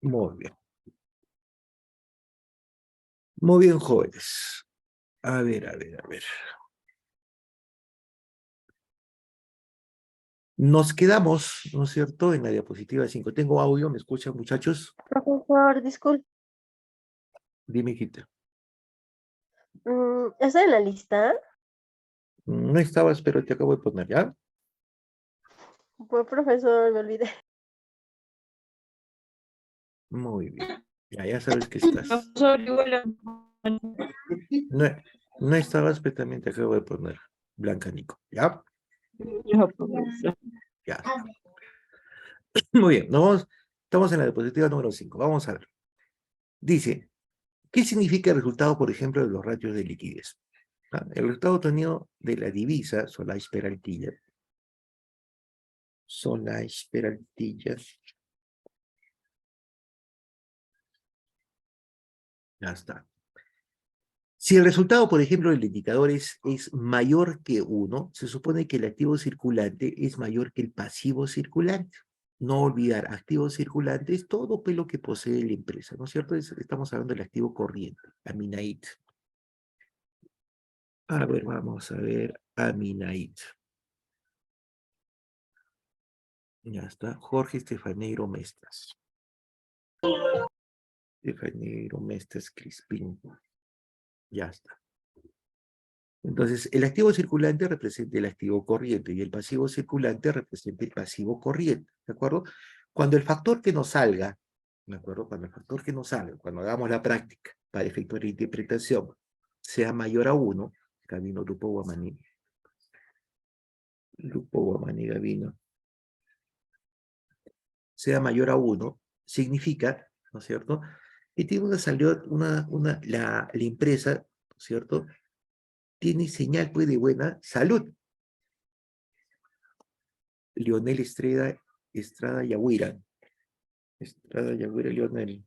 Muy bien. Muy bien, jóvenes. A ver, a ver, a ver. Nos quedamos, ¿no es cierto?, en la diapositiva 5. Tengo audio, ¿me escuchan, muchachos? Profesor, disculpe, Dime, hijita. ¿está en la lista? No estabas, pero te acabo de poner, ¿ya? Pues, profesor, me olvidé. Muy bien. Ya sabes que estás. Profesor, igual No, no estabas, pero también te acabo de poner. Blanca Nico, ¿ya? Ya está. Muy bien. Estamos en la diapositiva número 5. Vamos a ver. Dice, ¿qué significa el resultado, por ejemplo, de los ratios de liquidez? El resultado obtenido de la divisa Solaris Peraltilla. Solaris Peraltilla. Ya está. Si el resultado, por ejemplo, del indicador es mayor que 1, se supone que el activo circulante es mayor que el pasivo circulante. No olvidar, activo circulante es todo lo que posee la empresa, ¿no es cierto? Estamos hablando del activo corriente, Aminait. A ver, vamos a ver, Aminait. Ya está, Jorge Estefaneiro Mestas. Estefaneiro Mestas Crispín. Ya está. Entonces, el activo circulante representa el activo corriente y el pasivo circulante representa el pasivo corriente, ¿de acuerdo? Cuando el factor que nos salga, ¿de acuerdo? Cuando el factor que nos salga, cuando hagamos la práctica para efectuar la interpretación, sea mayor a 1, Gabino, Lupo, Guamaní. Lupo, Guamaní, Gabino. Sea mayor a 1, significa, ¿no es cierto? Que tiene una salida, la empresa, ¿no es cierto? Tiene señal, pues, de buena salud. Leonel Estrada Yahuira. Estrada Yahuira Leonel.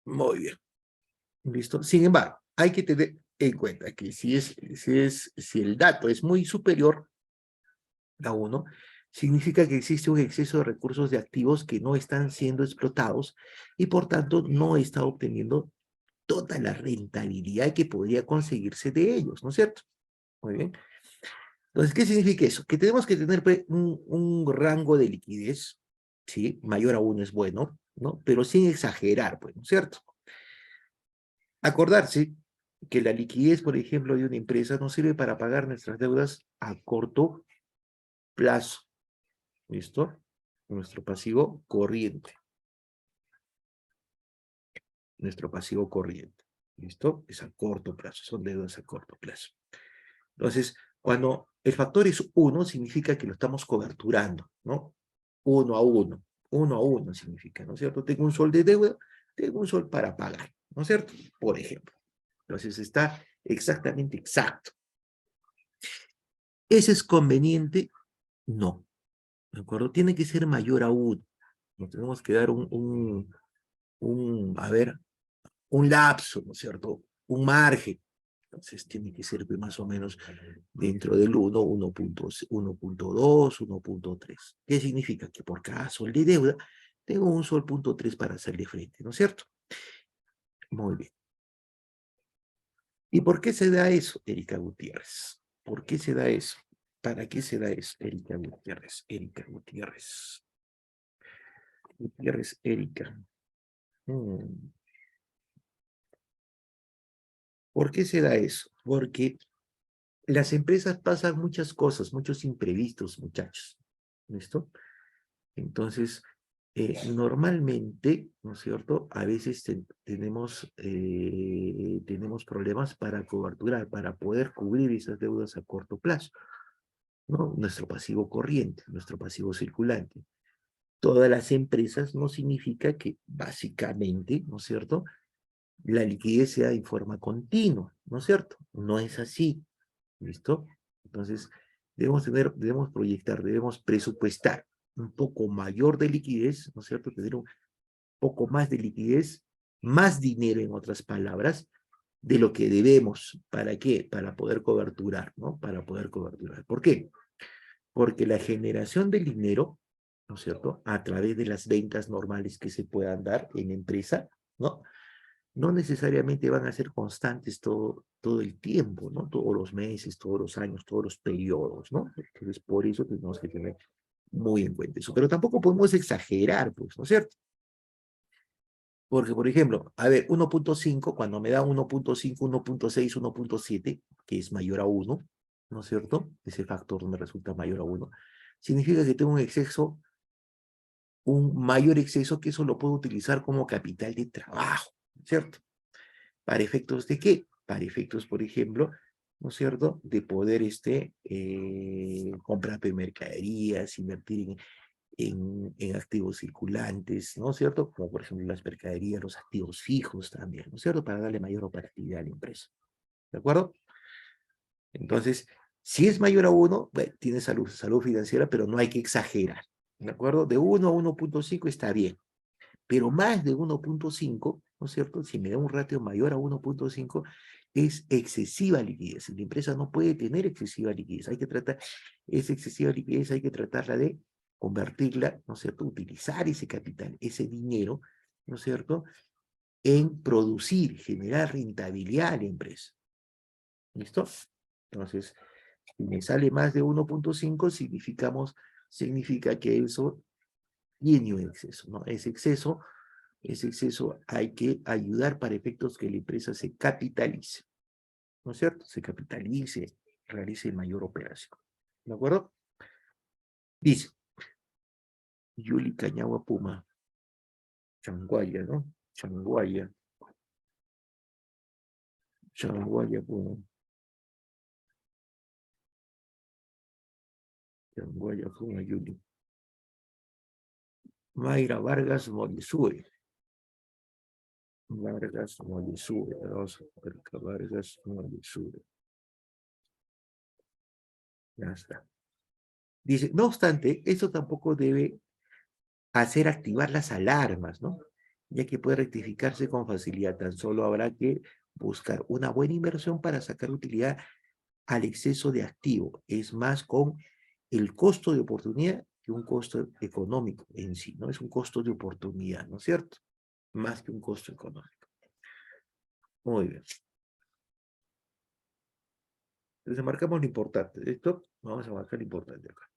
Muy bien. ¿Listo? Sin embargo, hay que tener en cuenta que si el dato es muy superior a 1, significa que existe un exceso de recursos de activos que no están siendo explotados y por tanto no está obteniendo toda la rentabilidad que podría conseguirse de ellos, ¿no es cierto? Muy bien. Entonces, ¿qué significa eso? Que tenemos que tener, pues, un rango de liquidez, ¿sí? Mayor a 1 es bueno, ¿no? Pero sin exagerar, pues, ¿no es cierto? Acordarse que la liquidez, por ejemplo, de una empresa no sirve para pagar nuestras deudas a corto plazo, ¿listo? Nuestro pasivo corriente. Nuestro pasivo corriente, ¿listo? Es a corto plazo, son deudas a corto plazo. Entonces, cuando el factor es 1, significa que lo estamos coberturando, ¿no? 1 a 1, 1 a 1 significa, ¿no es cierto? Tengo un sol de deuda, tengo un sol para pagar, ¿no es cierto? Por ejemplo. Entonces está exactamente exacto. ¿Ese es conveniente? No, ¿de acuerdo? Tiene que ser mayor a 1. Nos tenemos que dar a ver, un lapso, ¿no es cierto? Un margen. Entonces tiene que ser más o menos dentro del 1, 1.2, 1.3. ¿Qué significa? Que por cada sol de deuda tengo un sol punto 3 para hacerle frente, ¿no es cierto? Muy bien. ¿Y por qué se da eso, Erika Gutiérrez? ¿Por qué se da eso? ¿Para qué se da eso, Erika Gutiérrez? Erika Gutiérrez. Gutiérrez, Erika. ¿Por qué se da eso? Porque las empresas pasan muchas cosas, muchos imprevistos, muchachos. ¿Listo? Entonces, normalmente, ¿no es cierto? A veces tenemos problemas para coberturar, para poder cubrir esas deudas a corto plazo, ¿no? Nuestro pasivo corriente, nuestro pasivo circulante. Todas las empresas no significa que básicamente, ¿no es cierto?, la liquidez sea en forma continua, ¿no es cierto? No es así, ¿listo? Entonces, debemos proyectar, debemos presupuestar un poco mayor de liquidez, ¿no es cierto? Tener un poco más de liquidez, más dinero, en otras palabras, de lo que debemos. ¿Para qué? Para poder coberturar, ¿no? Para poder coberturar. ¿Por qué? Porque la generación del dinero, ¿no es cierto? A través de las ventas normales que se puedan dar en empresa, ¿no? No necesariamente van a ser constantes todo el tiempo, ¿no? Todos los meses, todos los años, todos los periodos, ¿no? Entonces, por eso tenemos que tener muy en cuenta eso. Pero tampoco podemos exagerar, pues, ¿no es cierto? Porque, por ejemplo, a ver, 1.5, cuando me da 1.5, 1.6, 1.7, que es mayor a 1, ¿no es cierto? Ese factor me resulta mayor a 1, significa que tengo un mayor exceso que eso lo puedo utilizar como capital de trabajo, ¿no es cierto? ¿Para efectos de qué? Para efectos, por ejemplo, ¿no es cierto?, de poder comprar mercaderías, invertir en activos circulantes, ¿no es cierto? Como por ejemplo las mercaderías, los activos fijos también, ¿no es cierto? Para darle mayor operatividad a la empresa. ¿De acuerdo? Entonces, si es mayor a 1, bueno, tiene salud financiera, pero no hay que exagerar. ¿De acuerdo? De 1 a 1.5 está bien. Pero más de 1.5, ¿no es cierto? Si me da un ratio mayor a 1.5, es excesiva liquidez. La empresa no puede tener excesiva liquidez. Esa excesiva liquidez hay que tratarla de convertirla, ¿no es cierto? Utilizar ese capital, ese dinero, ¿no es cierto? En producir, generar rentabilidad a la empresa. ¿Listo? Entonces, si me sale más de 1.5, significa que eso tiene un exceso, ¿no? Ese exceso hay que ayudar para efectos que la empresa se capitalice, ¿no es cierto? Se capitalice, realice mayor operación. ¿De acuerdo? Dice, Yuli Cañagua Puma, Changuaya, ¿no? Changuaya Puma, Changuaya Puma, Yuli. Mayra Vargas Molisue. Vargas Molisue, vamos a ver, Vargas Molisue. Ya está. Dice, no obstante, esto tampoco debe hacer activar las alarmas, ¿no? Ya que puede rectificarse con facilidad. Tan solo habrá que buscar una buena inversión para sacar utilidad al exceso de activo. Es más con el costo de oportunidad que un costo económico en sí, ¿no? Es un costo de oportunidad, ¿no es cierto? Más que un costo económico. Muy bien. Entonces marcamos lo importante. De esto vamos a marcar lo importante acá.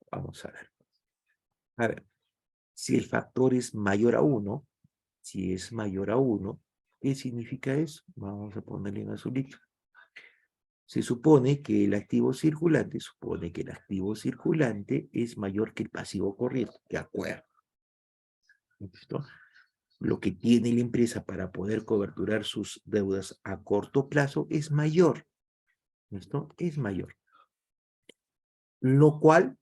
Vamos a ver. A ver, si el factor es mayor a 1, si es mayor a 1, ¿qué significa eso? Vamos a ponerle en azulito. Se supone que el activo circulante es mayor que el pasivo corriente. De acuerdo. ¿Listo? Lo que tiene la empresa para poder coberturar sus deudas a corto plazo es mayor. ¿Listo? Es mayor. Lo cual,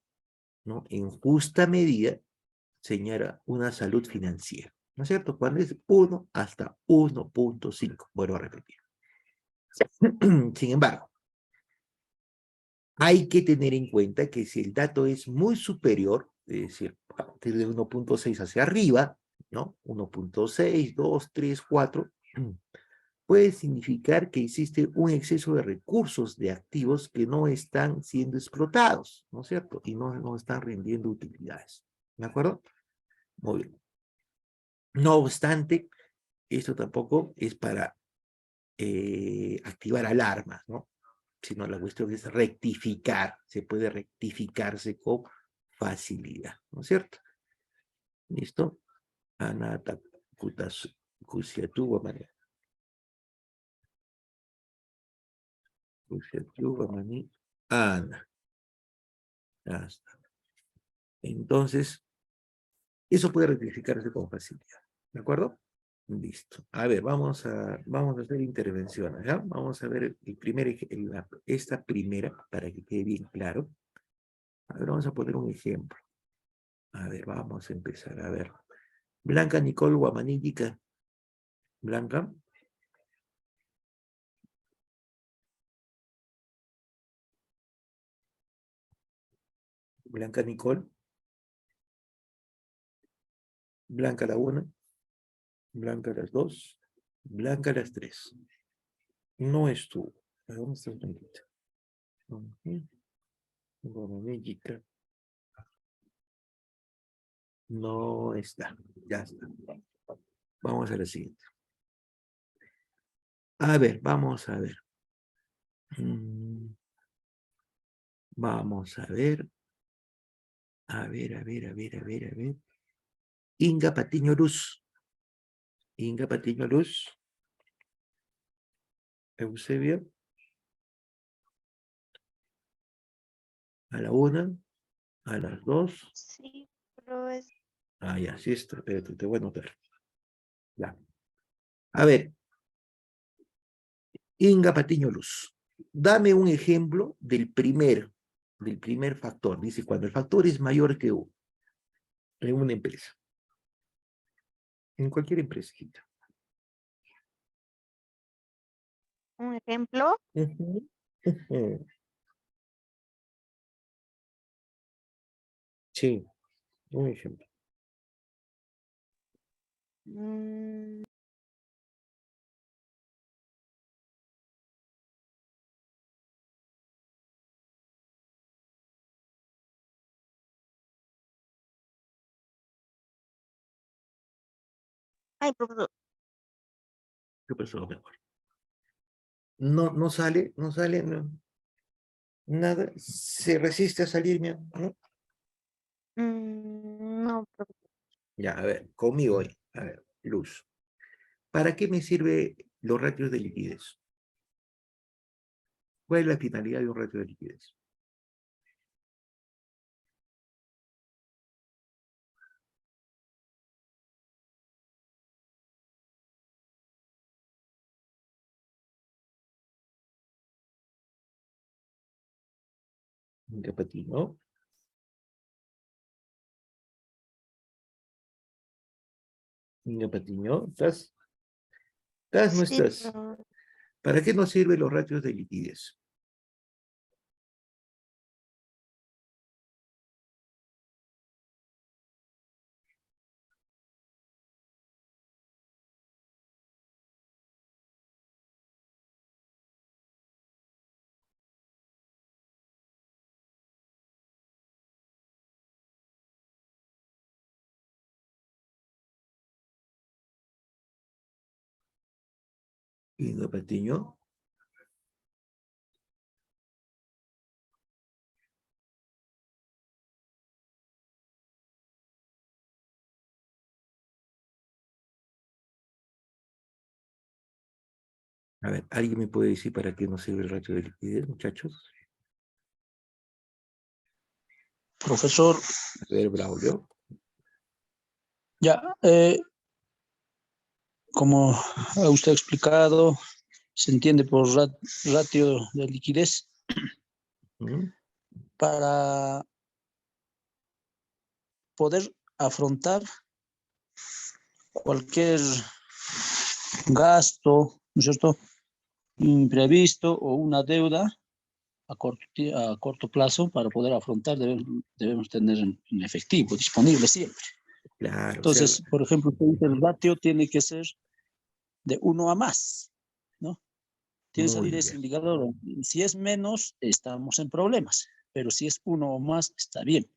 ¿no?, en justa medida señala una salud financiera. ¿No es cierto? Cuando es 1 hasta 1.5. Vuelvo a repetir. Sin embargo, hay que tener en cuenta que si el dato es muy superior, es decir, a partir de 1.6 hacia arriba, ¿no? 1.6, 2, 3, 4, puede significar que existe un exceso de recursos de activos que no están siendo explotados, ¿no es cierto? Y no están rindiendo utilidades. ¿De acuerdo? Muy bien. No obstante, esto tampoco es para activar alarmas, ¿no? Sino la cuestión es rectificar, se puede rectificarse con facilidad, ¿no es cierto? ¿Listo? Anata kusiatuwa mani. Kusiatuwa mani. Ana. Ya está. Entonces, eso puede rectificarse con facilidad, ¿de acuerdo? Listo. A ver, vamos a hacer intervenciones, ¿ya? Vamos a ver esta primera, para que quede bien claro. A ver, vamos a poner un ejemplo. A ver, vamos a empezar. A ver. Blanca Nicole Guamanítica. Blanca. Blanca Nicole. Blanca la 1. Blanca las 2. Blanca las 3. No estuvo. ¿Dónde está Blanquita? Guamanítica. No está. Ya está. Vamos a la siguiente. A ver, vamos a ver. Vamos a ver. A ver, a ver, a ver, a ver, a ver. Inga Patiño Luz. Inga Patiño Luz. Eusebio. A la 1, a las 2. Sí, profesor. Ah, ya, sí está. Espérate, te voy a anotar. Ya. A ver, Inga Patiño Luz. Dame un ejemplo del primer factor. Dice, cuando el factor es mayor que 1 en una empresa. En cualquier empresa. Un ejemplo. Ujú, ujú. Sí, un ejemplo. mm, Ay, profesor. ¿Qué pasó, mejor? No, no sale, no sale, no, nada. Se resiste a salirme, ¿no? No, profesor. Ya, a ver, conmigo hoy. A ver, Luz. ¿Para qué me sirve los ratios de liquidez? ¿Cuál es la finalidad de un ratio de liquidez? ¿Qué para ti, no? ¿Qué para ti, no? ¿Estás? ¿Estás? ¿No Sí, estás? ¿Para qué nos sirven los ratios de liquidez? ¿Qué para ti, no? A ver, ¿alguien me puede decir para qué nos sirve el ratio de liquidez, muchachos? Profesor, A ver, Braulio. ya, como usted ha explicado, se entiende por ratio de liquidez ¿Mm? para poder afrontar cualquier gasto, ¿no es cierto?, imprevisto o una deuda a corto plazo. Para poder afrontar debemos tener en efectivo disponible siempre. Claro, o sea, Entonces, por ejemplo, usted dice el ratio tiene que ser de 1 a más, ¿no? Tiene que muy salir ese bien. indicador. Si es menos, estamos en problemas, pero si es 1 o más, está bien.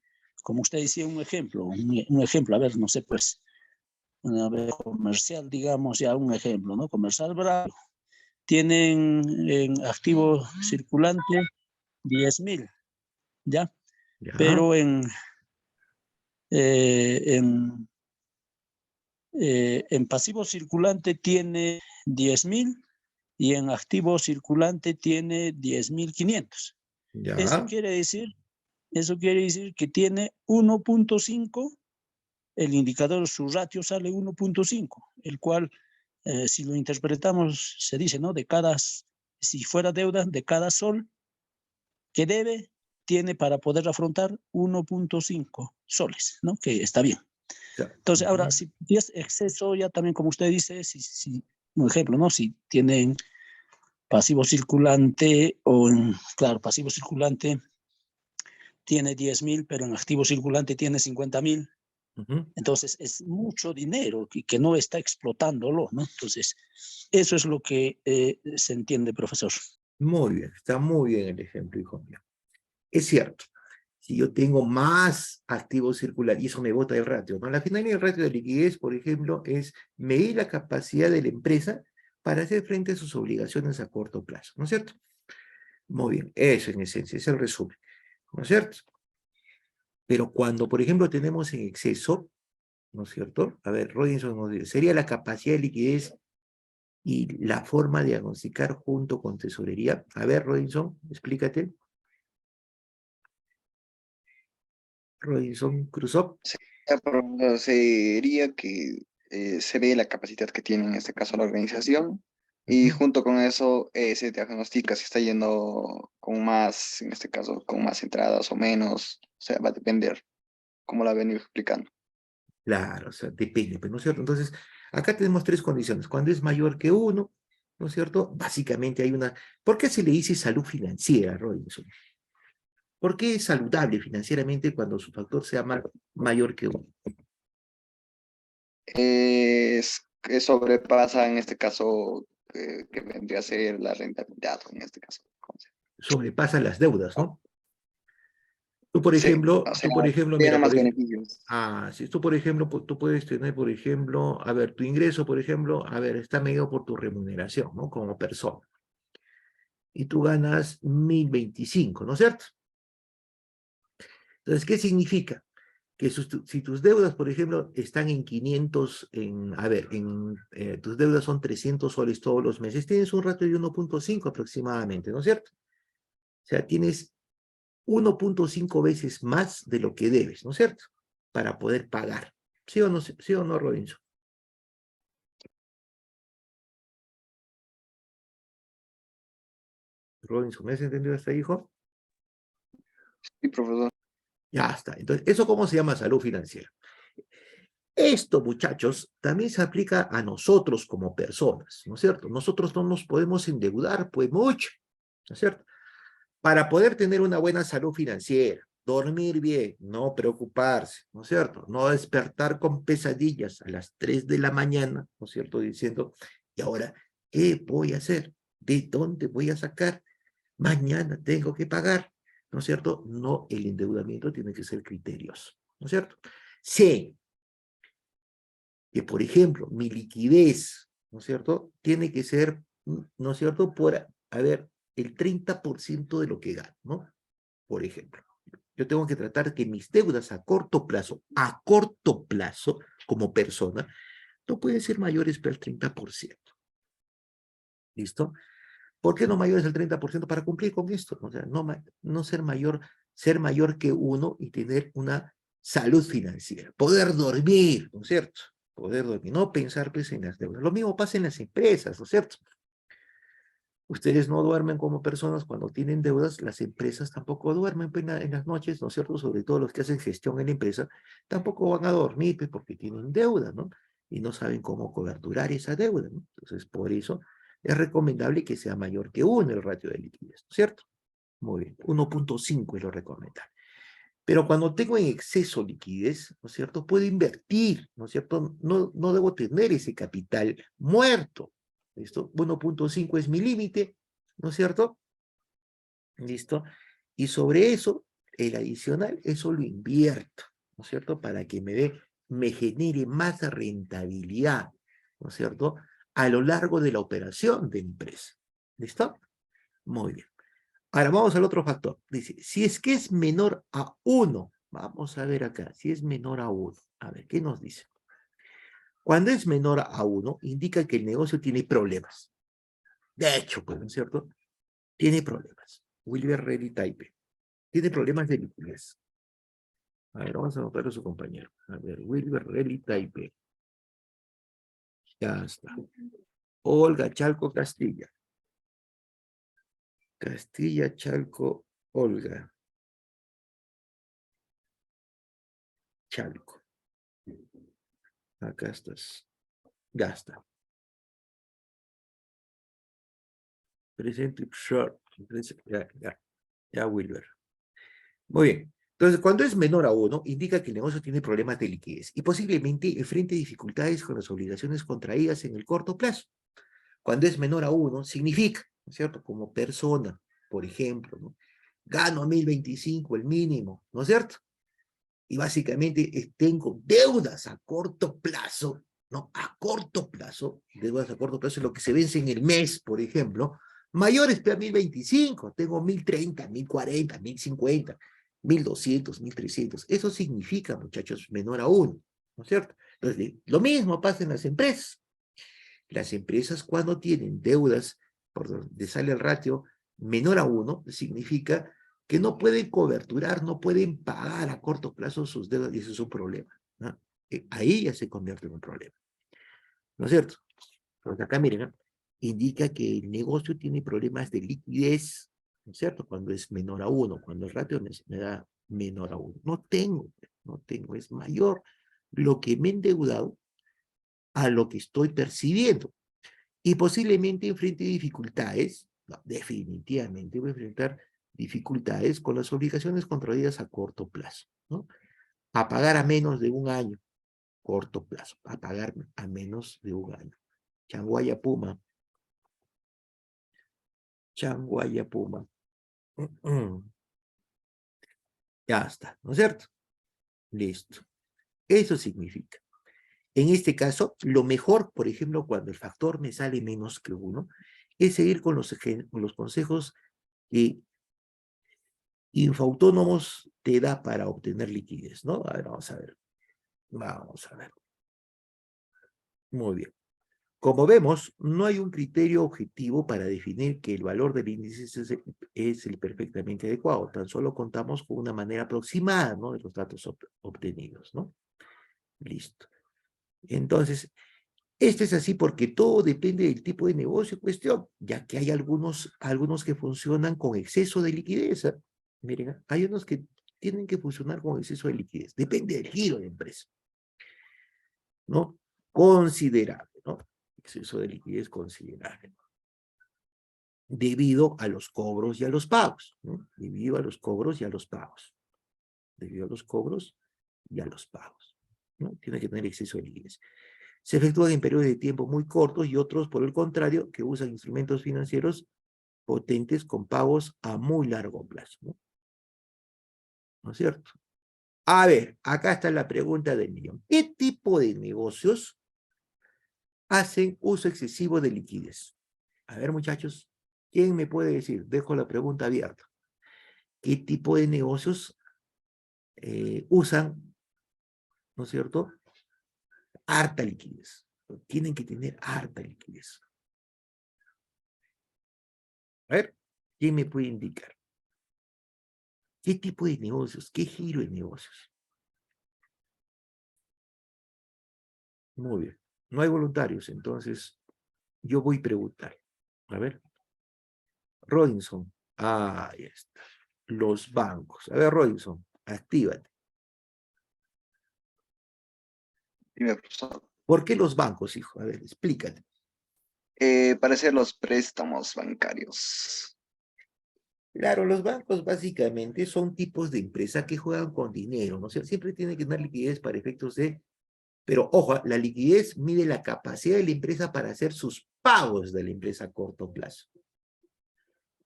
Como usted decía, un ejemplo, a ver, no sé, pues, a ver, comercial, digamos, ya un ejemplo, ¿no? Comercial Bravo. Tienen en activo circulante 10.000, ¿ya? Ya, Pero eh, en, en pasivo circulante tiene 10.000 y en activo circulante tiene 10.500. Eso ya. quiere decir, eso quiere decir que tiene 1.5, el indicador, su ratio sale 1.5, el cual, si lo interpretamos, se dice, ¿no? Si fuera deuda, de cada sol que debe, tiene para poder afrontar 1.5 soles, ¿no? Que está bien. Entonces, ahora, Ujú. si es exceso, ya también, como usted dice, un ejemplo, ¿no? Si tienen pasivo circulante claro, pasivo circulante tiene 10.000, pero en activo circulante tiene 50.000. Ujú. Entonces es mucho dinero que no está explotándolo, ¿no? Entonces, eso es lo que se entiende, profesor. Muy bien, está muy bien el ejemplo, hijo mío. Es cierto, Si yo tengo más activo circular, y eso me bota el ratio, ¿no? La finalidad del ratio de liquidez, por ejemplo, es medir la capacidad de la empresa para hacer frente a sus obligaciones a corto plazo, ¿no es cierto? Muy bien, eso en esencia, es el resumen, ¿no es cierto? Pero cuando, por ejemplo, tenemos en exceso, ¿no es cierto? A ver, Robinson nos dice, sería la capacidad de liquidez y la forma de diagnosticar junto con tesorería. A ver, Robinson, explícate. Robinson Crusoe. Sería que se ve la capacidad que tiene en este caso la organización y Ujú. junto con eso se diagnostica si está yendo con más, en este caso, con más entradas o menos, o sea, va a depender, como la venido explicando. Claro, o sea, depende, pues, ¿no es cierto? Entonces, acá tenemos tres condiciones. Cuando es mayor que 1, ¿no es cierto? Básicamente hay una... ¿Por qué se le dice salud financiera, Robinson? ¿Por qué es saludable financieramente cuando su factor sea mayor que 1? Que sobrepasa en este caso que vendría a ser la rentabilidad, en este caso. Sobrepasa las deudas, ¿no? Tú, por Sí, ejemplo, o sea, mira, tiene más beneficios. si tú, por ejemplo, tú puedes tener, por ejemplo, a ver, tu ingreso, por ejemplo, a ver, está medido por tu remuneración, ¿no? Como persona. Y tú ganas 1.025, ¿no es cierto? Entonces, ¿qué significa? Que si tus deudas, por ejemplo, están en 500, tus deudas son 300 soles todos los meses, tienes un ratio de 1.5 aproximadamente, ¿no es cierto? O sea, tienes 1.5 veces más de lo que debes, ¿no es cierto? Para poder pagar. Sí o no, Robinson? Robinson, ¿me has entendido hasta ahí, hijo? Sí, profesor. Ya está. Entonces, ¿eso cómo se llama salud financiera? Esto, muchachos, también se aplica a nosotros como personas, ¿no es cierto? Nosotros no nos podemos endeudar, pues mucho, ¿no es cierto? Para poder tener una buena salud financiera, dormir bien, no preocuparse, ¿no es cierto? No despertar con pesadillas a las 3 de la mañana, ¿no es cierto? Diciendo, ¿y ahora qué voy a hacer? ¿De dónde voy a sacar? Mañana tengo que pagar, ¿no es cierto? No, el endeudamiento tiene que ser criterioso, ¿no es cierto? Sí, que, por ejemplo, mi liquidez, ¿no es cierto? Tiene que ser, ¿no es cierto? A ver, el 30% de lo que gano, ¿no? Por ejemplo. Yo tengo que tratar que mis deudas a corto plazo, como persona, no pueden ser mayores del 30%. ¿Listo? ¿Por qué no mayores al 30% para cumplir con esto? O sea, no ser mayor que 1 y tener una salud financiera. Poder dormir, ¿no es cierto? Poder dormir, no pensar pues en las deudas. Lo mismo pasa en las empresas, ¿no es cierto? Ustedes no duermen como personas cuando tienen deudas, las empresas tampoco duermen pues, en las noches, ¿no es cierto? Sobre todo los que hacen gestión en la empresa, tampoco van a dormir pues, porque tienen deuda, ¿no? Y no saben cómo coberturar esa deuda, ¿no? Entonces, por eso es recomendable que sea mayor que 1 el ratio de liquidez, ¿no es cierto? Muy bien, 1.5 es lo recomendable. Pero cuando tengo en exceso liquidez, ¿no es cierto? Puedo invertir, ¿no es cierto? No debo tener ese capital muerto. ¿Listo? 1.5 es mi límite, ¿no es cierto? ¿Listo? Y sobre eso, el adicional, eso lo invierto, ¿no es cierto? Para que me genere más rentabilidad, ¿no es cierto? A lo largo de la operación de empresa. ¿Listo? Muy bien. Ahora vamos al otro factor. Dice, si es que es menor a 1, vamos a ver acá, si es menor a 1. A ver, ¿qué nos dice? Cuando es menor a 1, indica que el negocio tiene problemas. De hecho, pues, ¿no es cierto? Tiene problemas. Wilber Ready Type. Tiene problemas de liquidez. A ver, vamos a anotar a su compañero. A ver, Wilber Ready Type. Ya está. Olga Chalco Castilla. Castilla Chalco Olga. Chalco. Acá estás. Ya está. Presente short. Ya, Wilber. Muy bien. Entonces, cuando es menor a 1, indica que el negocio tiene problemas de liquidez y posiblemente enfrente dificultades con las obligaciones contraídas en el corto plazo. Cuando es menor a 1, significa, ¿no es cierto? Como persona, por ejemplo, ¿no? Gano 1025 el mínimo, ¿no es cierto? Y básicamente tengo deudas a corto plazo, ¿no? A corto plazo, deudas a corto plazo, lo que se vence en el mes, por ejemplo, mayores que a 1025, tengo 1030, 1040, 1050, 1200, 1300. Eso significa, muchachos, menor a 1, ¿no es cierto? Entonces, lo mismo pasa en las empresas. Las empresas cuando tienen deudas, por donde sale el ratio menor a 1, significa que no pueden coberturar, no pueden pagar a corto plazo sus deudas y ese es un problema, ¿no? Ahí ya se convierte en un problema, ¿no es cierto? Entonces acá miren, ¿no? Indica que el negocio tiene problemas de liquidez, ¿no es cierto? Cuando es menor a 1, cuando el ratio me da menor a 1. No tengo, es mayor lo que me he endeudado a lo que estoy percibiendo. Y posiblemente enfrente dificultades, no, definitivamente voy a enfrentar dificultades con las obligaciones contraídas a corto plazo, ¿no? A pagar a menos de un año, corto plazo, a pagar a menos de un año. Changuaya Puma. Changuaya Puma. Ya está, ¿no es cierto? Listo. Eso significa. En este caso, lo mejor, por ejemplo, cuando el factor me sale menos que 1, es seguir con los consejos que Infoautónomos te da para obtener liquidez, ¿no? A ver, vamos a ver. Vamos a ver. Muy bien. Como vemos, no hay un criterio objetivo para definir que el valor del índice es el perfectamente adecuado. Tan solo contamos con una manera aproximada, ¿no? De los datos obtenidos, ¿no? Listo. Entonces, esto es así porque todo depende del tipo de negocio en cuestión, ya que hay algunos que funcionan con exceso de liquidez. Miren, hay unos que tienen que funcionar con exceso de liquidez. Depende del giro de empresa, ¿no? Considerable, ¿no? Exceso de liquidez considerable. Debido a los cobros y a los pagos, ¿no? Debido a los cobros y a los pagos. Debido a los cobros y a los pagos, ¿no? Tiene que tener exceso de liquidez. Se efectúan en periodos de tiempo muy cortos y otros, por el contrario, que usan instrumentos financieros potentes con pagos a muy largo plazo, ¿no? ¿No es cierto? A ver, acá está la pregunta del millón. ¿Qué tipo de negocios hacen uso excesivo de liquidez? A ver, muchachos, ¿quién me puede decir? Dejo la pregunta abierta. ¿Qué tipo de negocios usan, ¿no es cierto? Harta liquidez. Tienen que tener harta liquidez. A ver, ¿quién me puede indicar? ¿Qué tipo de negocios? ¿Qué giro de negocios? Muy bien. No hay voluntarios, entonces yo voy a preguntar. A ver. Robinson. Ahí está. Los bancos. A ver, Robinson, actívate. Dime, profesor. ¿Por qué los bancos, hijo? A ver, explícate. Para hacer los préstamos bancarios. Claro, los bancos básicamente son tipos de empresa que juegan con dinero, ¿no? O sea, siempre tienen que tener liquidez para efectos de... Pero, ojo, la liquidez mide la capacidad de la empresa para hacer sus pagos de la empresa a corto plazo.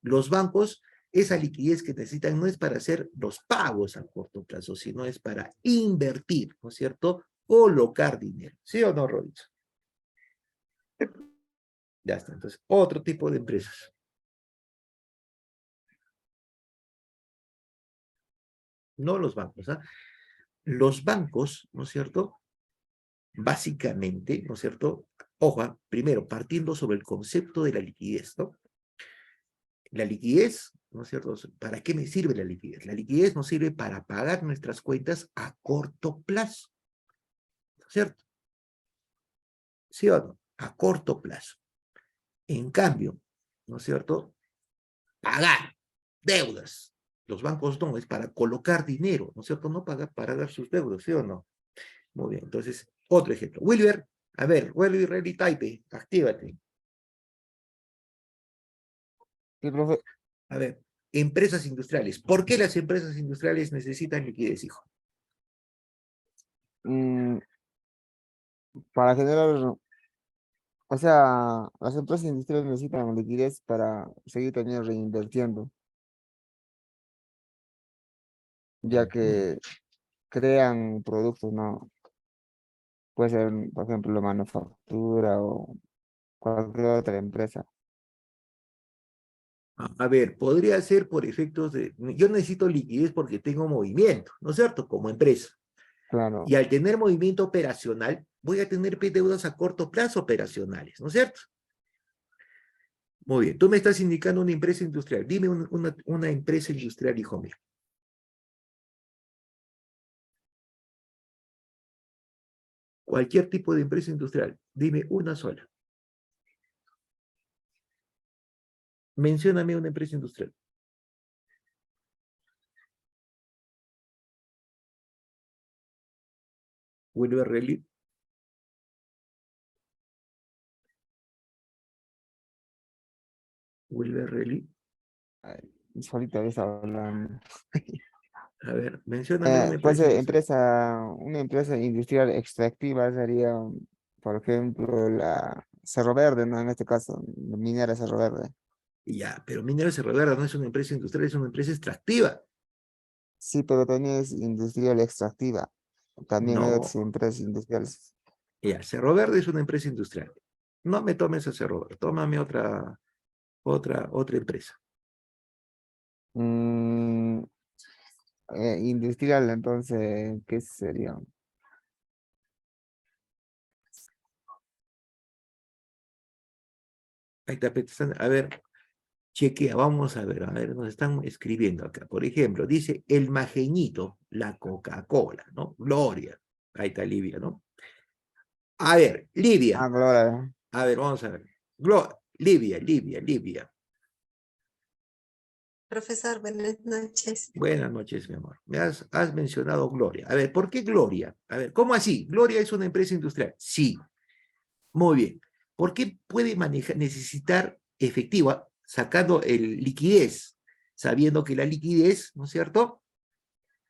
Los bancos, esa liquidez que necesitan no es para hacer los pagos a corto plazo, sino es para invertir, ¿no es cierto? Colocar dinero. ¿Sí o no, Robinson? Ya está. Entonces, otro tipo de empresas. No los bancos, ¿ah? Los bancos, ¿no es cierto? Básicamente, ¿no es cierto? Ojo, primero, partiendo sobre el concepto de la liquidez, ¿no? La liquidez, ¿no es cierto? ¿Para qué me sirve la liquidez? La liquidez nos sirve para pagar nuestras cuentas a corto plazo, ¿no es cierto? ¿Sí o no? A corto plazo. En cambio, ¿no es cierto? Pagar deudas. Los bancos no, es para colocar dinero, ¿no es cierto? No pagar para dar sus deudas, ¿sí o no? Muy bien, entonces, otro ejemplo. Wilber, a ver, Wilber Ready Type, actívate. Sí, profe. A ver, empresas industriales. ¿Por qué las empresas industriales necesitan liquidez, hijo? Mm, para generar, o sea, las empresas industriales necesitan liquidez para seguir también reinvirtiendo. ya que crean productos, ¿no? Puede ser, por ejemplo, manufactura o cualquier otra empresa. A ver, podría ser por efectos de, yo necesito liquidez porque tengo movimiento, ¿no es cierto? Como empresa. Claro. Y al tener movimiento operacional, voy a tener deudas a corto plazo operacionales, ¿no es cierto? Muy bien, tú me estás indicando una empresa industrial. Dime una empresa industrial, hijo mío. Cualquier tipo de empresa industrial. Dime una sola. Mencióname una empresa industrial. Wilber Relly. Wilber Relly. Ay, solito había estado hablando. A ver, mencióname una Pues empresa industrial. una empresa industrial extractiva sería, por ejemplo, la Cerro Verde, ¿no? En este caso, la minera Cerro Verde. Ya, pero Mineros Cerro Verde no es una empresa industrial, es una empresa extractiva. Sí, pero también es industrial extractiva. También hay otras No, empresas industriales. ya, Cerro Verde es una empresa industrial. No me tomes a Cerro Verde, tómame otra empresa. Mm, industrial, entonces, ¿qué sería? Ahí está, a ver, chequea, vamos a ver, nos están escribiendo acá. Por ejemplo, dice el Majeñito, la Coca-Cola, ¿no? Gloria. Ahí está Livia, ¿no? A ver, Livia. Ah, Gloria. A ver, vamos a ver. Livia. Profesor, buenas noches. Buenas noches, mi amor. Has mencionado Gloria. A ver, ¿por qué Gloria? A ver, ¿cómo así? ¿Gloria es una empresa industrial? Sí. Muy bien. ¿Por qué puede necesitar efectiva, sacando el liquidez, sabiendo que la liquidez, ¿no es cierto?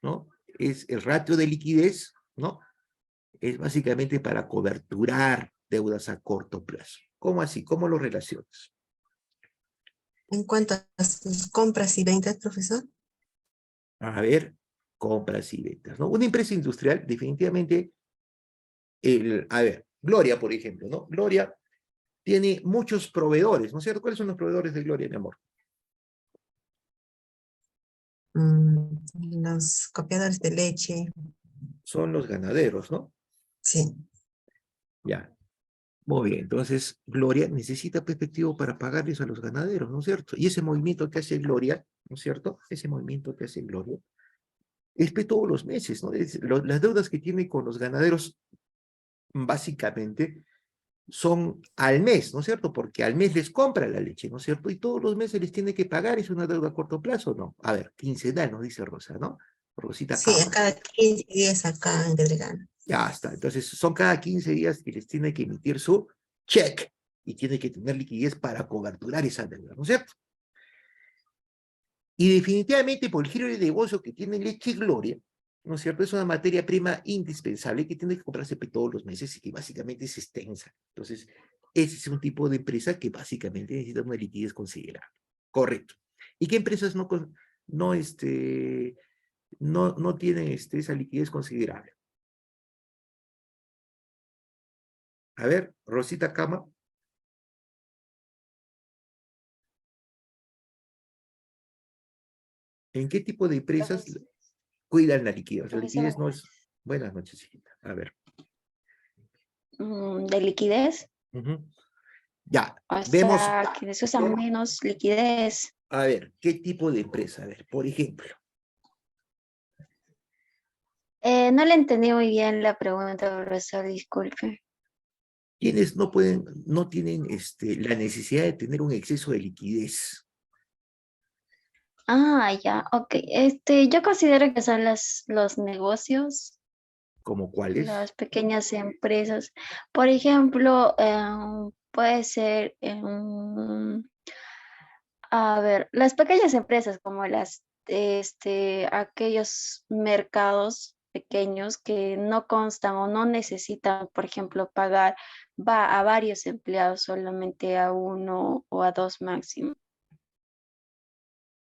¿No? Es el ratio de liquidez, ¿no? Es básicamente para coberturar deudas a corto plazo. ¿Cómo así? ¿Cómo lo relacionas? En cuanto a sus compras y ventas, profesor. A ver, compras y ventas, ¿no? Una empresa industrial, definitivamente, a ver, Gloria, por ejemplo, ¿no? Gloria tiene muchos proveedores, ¿no es cierto? ¿Cuáles son los proveedores de Gloria, mi amor? Los copiadores de leche, Son los ganaderos, ¿no? sí. Ya, muy bien. Entonces, Gloria necesita efectivo para pagarles a los ganaderos, ¿no es cierto? Y ese movimiento que hace Gloria, ¿no es cierto? Ese movimiento que hace Gloria es todos los meses, ¿no? Las deudas que tiene con los ganaderos, básicamente, son al mes, ¿no es cierto? Porque al mes les compra la leche, ¿no es cierto? Y todos los meses les tiene que pagar, ¿es una deuda a corto plazo? No. A ver, quincenal, nos dice Rosa, ¿no? Rosita Sí, a Cama. cada 15 días acá en Pedregana. Ya está. Entonces, son cada 15 días que les tiene que emitir su check y tiene que tener liquidez para coberturar esa deuda, ¿no es cierto? Y definitivamente, por el giro de negocio que tiene Leche Gloria, ¿no es cierto? Es una materia prima indispensable que tiene que comprarse todos los meses y que básicamente es extensa. Entonces, ese es un tipo de empresa que básicamente necesita una liquidez considerable. Correcto. ¿Y qué empresas no tienen esa liquidez considerable? A ver, Rosita Cama. ¿En qué tipo de empresas cuidan la liquidez? La liquidez no es... Buenas noches, hijita. A ver. De liquidez, Ujú. Ya, o vemos, sea, que se usa menos liquidez. a ver, ¿qué tipo de empresa? A ver, por ejemplo, No le entendí muy bien la pregunta, profesor, disculpe. quienes no tienen la necesidad de tener un exceso de liquidez, Ah, ya, ok. Yo considero que son los negocios, como cuáles, las pequeñas empresas. Por ejemplo, puede ser, a ver, las pequeñas empresas como aquellos mercados pequeños que no constan o no necesitan, por ejemplo, pagar va a varios empleados, solamente a uno o a dos máximo.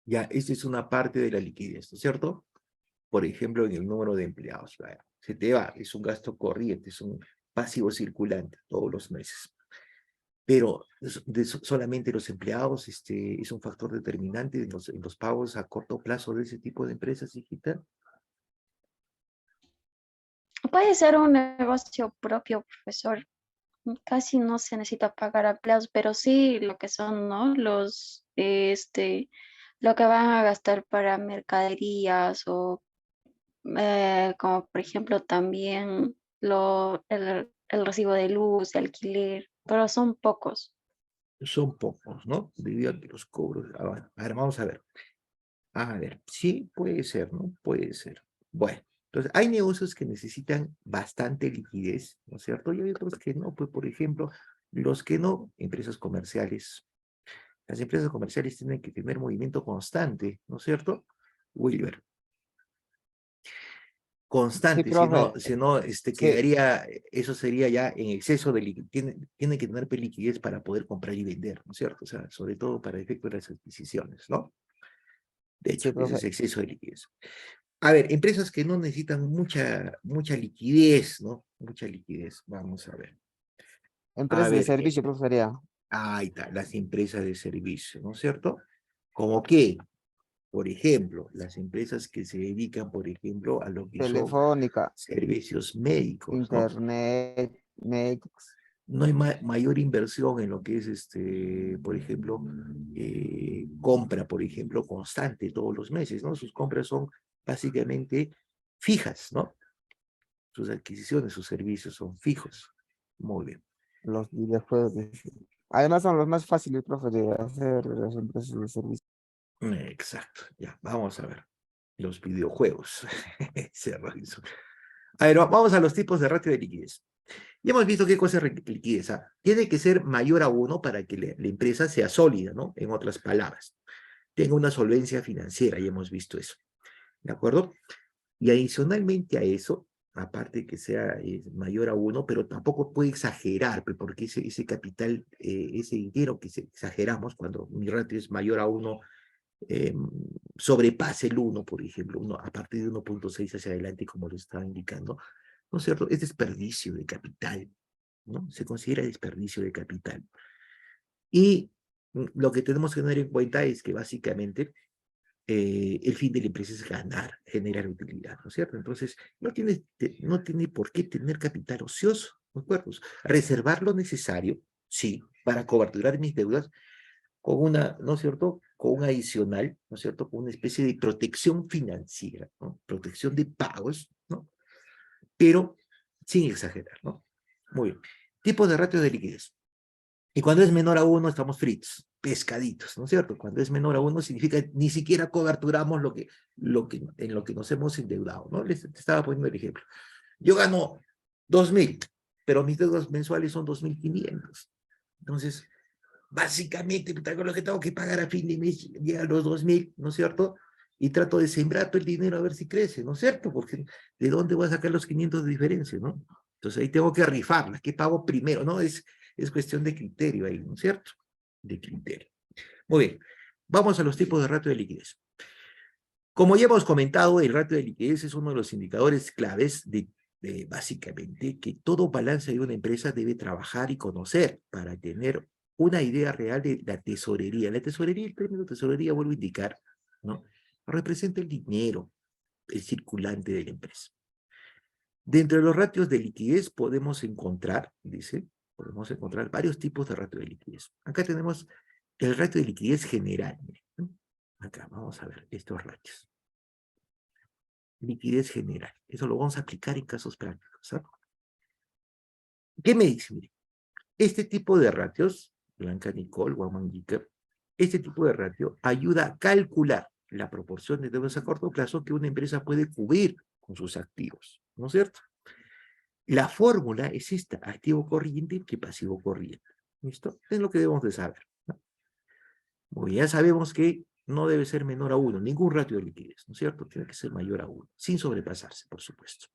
ya, esta es una parte de la liquidez, ¿no es cierto? por ejemplo, en el número de empleados. Vaya, se te va, es un gasto corriente, es un pasivo circulante todos los meses. Pero solamente los empleados es un factor determinante en los pagos a corto plazo de ese tipo de empresas, hijita. Puede ser un negocio propio, profesor. Casi no se necesita pagar empleados, pero sí lo que son, ¿no? Lo que van a gastar para mercaderías o como por ejemplo también el recibo de luz, de alquiler, pero son pocos. Son pocos, ¿no? Debido a que los cobros. A ver, vamos a ver. A ver, sí, puede ser, ¿no? Puede ser. Bueno, entonces hay negocios que necesitan bastante liquidez, ¿no es cierto? Y hay otros que no, pues por ejemplo, los que no, empresas comerciales. Las empresas comerciales tienen que tener movimiento constante, ¿no es cierto? Wilber. Sí, Constante, profe. si no Sí, quedaría, eso sería ya en exceso de liquidez. Tiene que tener liquidez para poder comprar y vender, ¿no es cierto? O sea, sobre todo para efecto de las adquisiciones, ¿no? De hecho, sí, ese profe. es exceso de liquidez. A ver, empresas que no necesitan mucha liquidez, ¿no? Mucha liquidez, vamos a ver. A Empresas de ver, servicio, profe, sería ahí está, las empresas de servicio, ¿no es cierto? ¿Cómo qué? Por ejemplo, las empresas que se dedican, por ejemplo, a lo que son telefónica, servicios médicos, ¿no? internet, médicos. No hay mayor inversión en lo que es, por ejemplo, compra, por ejemplo, constante todos los meses, ¿no? Sus compras son básicamente fijas, ¿no? Sus adquisiciones, sus servicios son fijos. Muy bien. Los videojuegos. Además son los más fáciles, profe, de hacer las empresas de servicio. Exacto. Ya, vamos a ver. Los videojuegos. Se realizó. A ver, vamos a los tipos de ratio de liquidez. Ya hemos visto qué cosa es liquidez. Tiene que ser mayor a 1 para que la empresa sea sólida, ¿no? En otras palabras, tenga una solvencia financiera, ya hemos visto eso. ¿De acuerdo? Y adicionalmente a eso, aparte que sea mayor a 1, pero tampoco puede exagerar, porque ese capital, ese dinero que exageramos cuando mi ratio es mayor a 1, sobrepase el 1, por ejemplo, a partir de 1.6 hacia adelante, como lo estaba indicando, ¿no es cierto? Es desperdicio de capital, ¿no? Se considera desperdicio de capital. Y lo que tenemos que tener en cuenta es que básicamente el fin de la empresa es ganar, generar utilidad, ¿no es cierto? Entonces, no tiene por qué tener capital ocioso, ¿no es cierto? Reservar lo necesario, sí, para coberturar mis deudas, con una, ¿no es cierto?, con un adicional, ¿no es cierto?, con una especie de protección financiera, ¿no? Protección de pagos, ¿no? Pero sin exagerar, ¿no? Muy bien. Tipos de ratio de liquidez. Y cuando es menor a 1, estamos fritos, pescaditos, ¿no es cierto? Cuando es menor a 1 significa ni siquiera coberturamos en lo que nos hemos endeudado, ¿no? Te estaba poniendo el ejemplo. Yo gano 2.000, pero mis deudas mensuales son 2.500. Entonces, básicamente, lo que tengo que pagar a fin de mes llega a los 2.000, ¿no es cierto? Y trato de sembrar todo el dinero a ver si crece, ¿no es cierto? Porque ¿de dónde voy a sacar los 500 de diferencia, no? Entonces ahí tengo que rifarla. ¿Qué pago primero? No, es cuestión de criterio ahí, ¿no es cierto? De criterio. Muy bien. Vamos a los tipos de ratio de liquidez. Como ya hemos comentado, el ratio de liquidez es uno de los indicadores claves de básicamente que todo balance de una empresa debe trabajar y conocer para tener una idea real de la tesorería. La tesorería, el término tesorería, vuelvo a indicar, ¿no? Representa el dinero, el circulante de la empresa. Dentro de los ratios de liquidez podemos encontrar varios tipos de ratio de liquidez. Acá tenemos el ratio de liquidez general. ¿No? Acá vamos a ver estos ratios. Liquidez general. Eso lo vamos a aplicar en casos prácticos. ¿Sí? ¿Qué me dice? Mire, este tipo de ratios, Blanca Nicole, Guaman Gicker, este tipo de ratio ayuda a calcular la proporción de deudas a corto plazo que una empresa puede cubrir con sus activos, ¿no es cierto? La fórmula es esta, activo corriente que pasivo corriente. ¿Listo? Es lo que debemos de saber. ¿No? Muy bien, ya sabemos que no debe ser menor a 1, ningún ratio de liquidez, ¿no es cierto? Tiene que ser mayor a 1, sin sobrepasarse, por supuesto.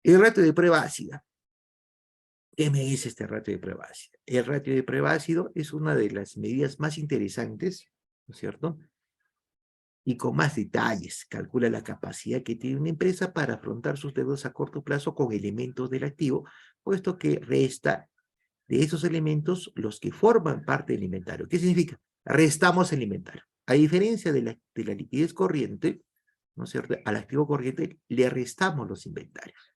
El ratio de prueba ácida. ¿Qué me dice este ratio de prueba ácida? El ratio de prueba ácido es una de las medidas más interesantes, ¿no es cierto?, Y con más detalles, calcula la capacidad que tiene una empresa para afrontar sus deudas a corto plazo con elementos del activo, puesto que resta de esos elementos los que forman parte del inventario. ¿Qué significa? Restamos el inventario. A diferencia de la liquidez corriente, ¿no es cierto? Al activo corriente le restamos los inventarios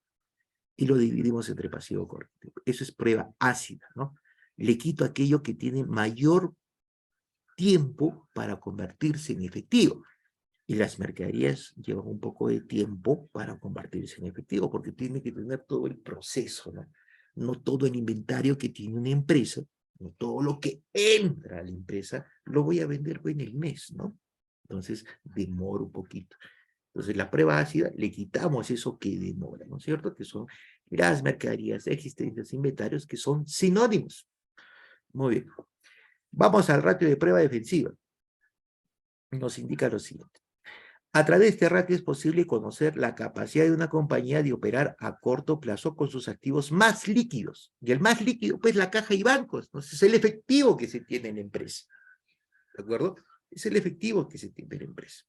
y lo dividimos entre pasivo corriente. Eso es prueba ácida, ¿no? Le quito aquello que tiene mayor tiempo para convertirse en efectivo. Y las mercaderías llevan un poco de tiempo para convertirse en efectivo, porque tiene que tener todo el proceso, ¿no? No todo el inventario que tiene una empresa, no todo lo que entra a la empresa, lo voy a vender en el mes, ¿no? Entonces, demora un poquito. Entonces, la prueba ácida, le quitamos eso que demora, ¿no es cierto? Que son las mercaderías existentes, inventarios, que son sinónimos. Muy bien. Vamos al ratio de prueba defensiva. Nos indica lo siguiente. A través de este ratio es posible conocer la capacidad de una compañía de operar a corto plazo con sus activos más líquidos. Y el más líquido, pues, la caja y bancos. Entonces, es el efectivo que se tiene en la empresa. ¿De acuerdo? Es el efectivo que se tiene en la empresa.